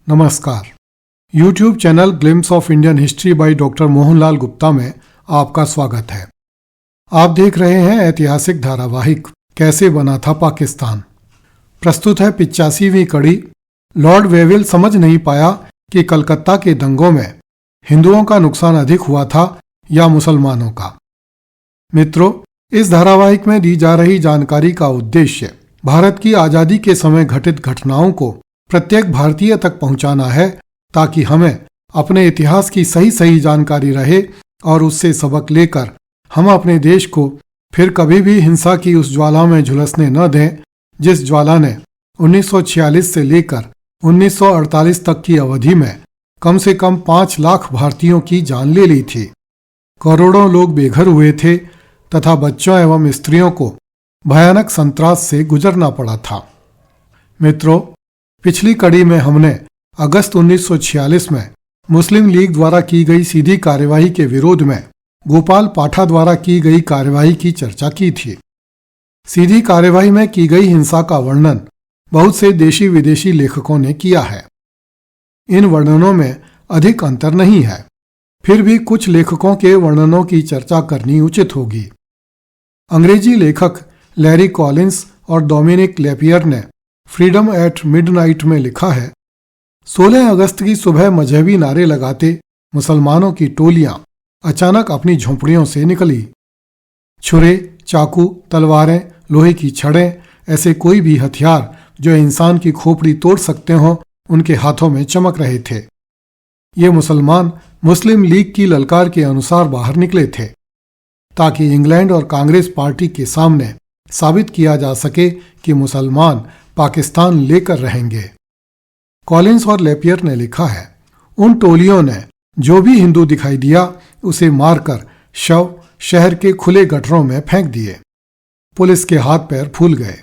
नमस्कार। YouTube channel glimpse of Indian history by doctor Mohanlal Gupta में आपका स्वागत है। आप देख रहे हैं ऐतिहासिक धारावाहिक कैसे बना था पाकिस्तान। प्रस्तुत है 85वीं कड़ी। लॉर्ड वेविल समझ नहीं पाया कि कलकत्ता के दंगों में हिंदुओं का नुकसान अधिक हुआ था या मुसलमानों का। मित्रों, इस धारावाहिक में दी जा रही जानकारी का उद्देश्य भारत की आज़ादी के समय घटित घटनाओं को प्रत्येक भारतीय तक पहुंचाना है, ताकि हमें अपने इतिहास की सही जानकारी रहे और उससे सबक लेकर हम अपने देश को फिर कभी भी हिंसा की उस ज्वाला में झुलसने न दें जिस ज्वाला ने 1946 से लेकर 1948 तक की अवधि में कम से कम 5 लाख भारतीयों की जान ले ली थी। करोड़ों लोग बेघर हुए थे तथा बच्चों एवं स्त्रियों को भयानक संत्रास से गुजरना पड़ा था। मित्रों, पिछली कड़ी में हमने अगस्त 1946 में मुस्लिम लीग द्वारा की गई सीधी कार्यवाही के विरोध में गोपाल पाठा द्वारा की गई कार्यवाही की चर्चा की थी। सीधी कार्यवाही में की गई हिंसा का वर्णन बहुत से देशी विदेशी लेखकों ने किया है। इन वर्णनों में अधिक अंतर नहीं है, फिर भी कुछ लेखकों के वर्णनों की चर्चा करनी उचित होगी। अंग्रेजी लेखक लैरी कॉलिंस और डोमिनिक लेपियर ने फ्रीडम एट मिडनाइट में लिखा है, 16 अगस्त की सुबह मजहबी नारे लगाते मुसलमानों की टोलियां अचानक अपनी झोंपड़ियों से निकली। छुरे, चाकू, तलवारें, लोहे की छड़ें, ऐसे कोई भी हथियार जो इंसान की खोपड़ी तोड़ सकते हों, उनके हाथों में चमक रहे थे। ये मुसलमान मुस्लिम लीग की ललकार के अनुसार बाहर निकले थे, ताकि इंग्लैंड और कांग्रेस पार्टी के सामने साबित किया जा सके कि मुसलमान पाकिस्तान लेकर रहेंगे। कॉलिंस और लेपियर ने लिखा है, उन टोलियों ने जो भी हिंदू दिखाई दिया उसे मारकर शव शहर के खुले गटरों में फेंक दिए। पुलिस के हाथ पैर फूल गए।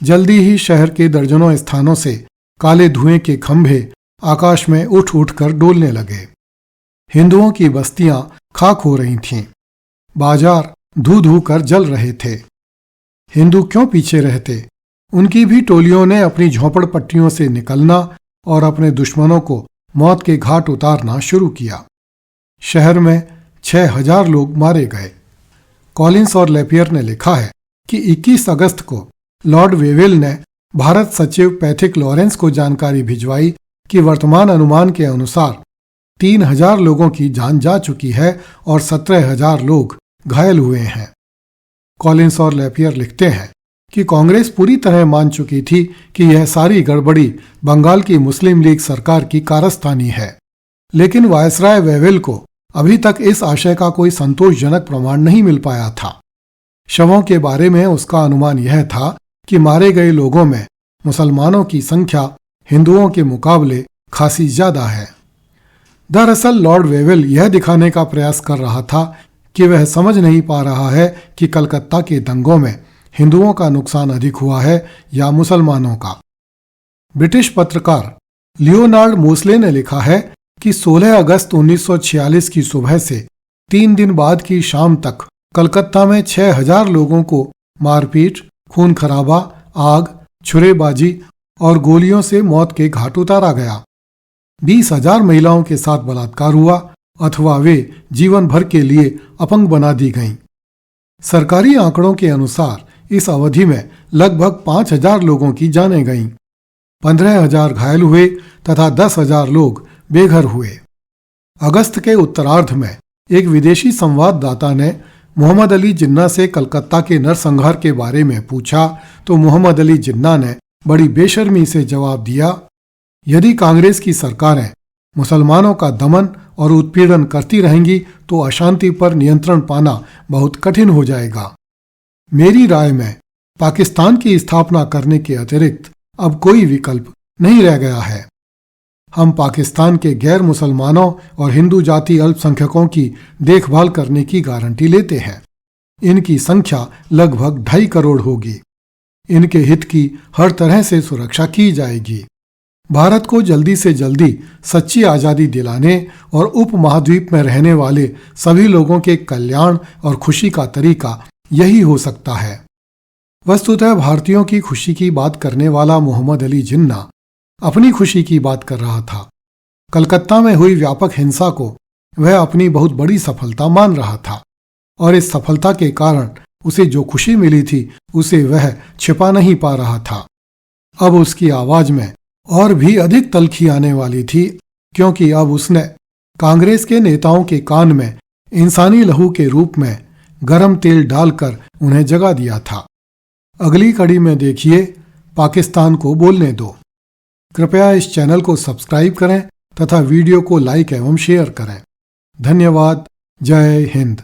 जल्दी ही शहर के दर्जनों स्थानों से काले धुएं के खंभे आकाश में उठ उठ कर डोलने लगे। हिंदुओं की बस्तियां खाक हो रही थीं। बाजार धू धू कर जल रहे थे। हिंदू क्यों पीछे रहते? उनकी भी टोलियों ने अपनी झोंपड़पट्टियों से निकलना और अपने दुश्मनों को मौत के घाट उतारना शुरू किया। शहर में 6000 लोग मारे गए। कॉलिंस और लेपियर ने लिखा है कि 21 अगस्त को लॉर्ड वेविल ने भारत सचिव पैथिक लॉरेंस को जानकारी भिजवाई कि वर्तमान अनुमान के अनुसार 3000 लोगों की जान जा चुकी है और 17000 लोग घायल हुए हैं। कॉलिंस और लेपियर लिखते हैं कि कांग्रेस पूरी तरह मान चुकी थी कि यह सारी गड़बड़ी बंगाल की मुस्लिम लीग सरकार की कारस्तानी है, लेकिन वायसराय वेविल को अभी तक इस आशय का कोई संतोषजनक प्रमाण नहीं मिल पाया था। शवों के बारे में उसका अनुमान यह था कि मारे गए लोगों में मुसलमानों की संख्या हिंदुओं के मुकाबले खासी ज्यादा है। दरअसल लॉर्ड वेविल यह दिखाने का प्रयास कर रहा था कि वह समझ नहीं पा रहा है कि कलकत्ता के दंगों में हिंदुओं का नुकसान अधिक हुआ है या मुसलमानों का। ब्रिटिश पत्रकार लियोनार्ड मोस्ले ने लिखा है कि 16 अगस्त 1946 की सुबह से 3 दिन बाद की शाम तक कलकत्ता में 6000 लोगों को मारपीट, खून खराबा, आग, छुरेबाजी और गोलियों से मौत के घाट उतारा गया। 20,000 महिलाओं के साथ बलात्कार हुआ अथवा वे जीवन भर के लिए अपंग बना दी गईं। सरकारी आंकड़ों के अनुसार इस अवधि में लगभग 5000 लोगों की जानें गईं। 15,000 घायल हुए तथा 10,000 लोग बेघर हुए। अगस्त के उत्तरार्ध में एक विदेशी संवाददाता ने मोहम्मद अली जिन्ना से कलकत्ता के नरसंहार के बारे में पूछा तो मोहम्मद अली जिन्ना ने बड़ी बेशर्मी से जवाब दिया, यदि कांग्रेस की सरकारें मुसलमानों का दमन और उत्पीड़न करती रहेंगी तो अशांति पर नियंत्रण पाना बहुत कठिन हो जाएगा। मेरी राय में पाकिस्तान की स्थापना करने के अतिरिक्त अब कोई विकल्प नहीं रह गया है। हम पाकिस्तान के गैर मुसलमानों और हिंदू जाति अल्पसंख्यकों की देखभाल करने की गारंटी लेते हैं। इनकी संख्या लगभग 2.5 करोड़ होगी। इनके हित की हर तरह से सुरक्षा की जाएगी। भारत को जल्दी से जल्दी सच्ची आज़ादी दिलाने और उपमहाद्वीप में रहने वाले सभी लोगों के कल्याण और खुशी का तरीका यही हो सकता है। वस्तुतः भारतीयों की खुशी की बात करने वाला मोहम्मद अली जिन्ना अपनी खुशी की बात कर रहा था। कलकत्ता में हुई व्यापक हिंसा को वह अपनी बहुत बड़ी सफलता मान रहा था और इस सफलता के कारण उसे जो खुशी मिली थी उसे वह छिपा नहीं पा रहा था। अब उसकी आवाज में और भी अधिक तल्खी आने वाली थी, क्योंकि अब उसने कांग्रेस के नेताओं के कान में इंसानी लहू के रूप में गरम तेल डालकर उन्हें जगा दिया था। अगली कड़ी में देखिए पाकिस्तान को बोलने दो। कृपया इस चैनल को सब्सक्राइब करें तथा वीडियो को लाइक एवं शेयर करें। धन्यवाद। जय हिंद।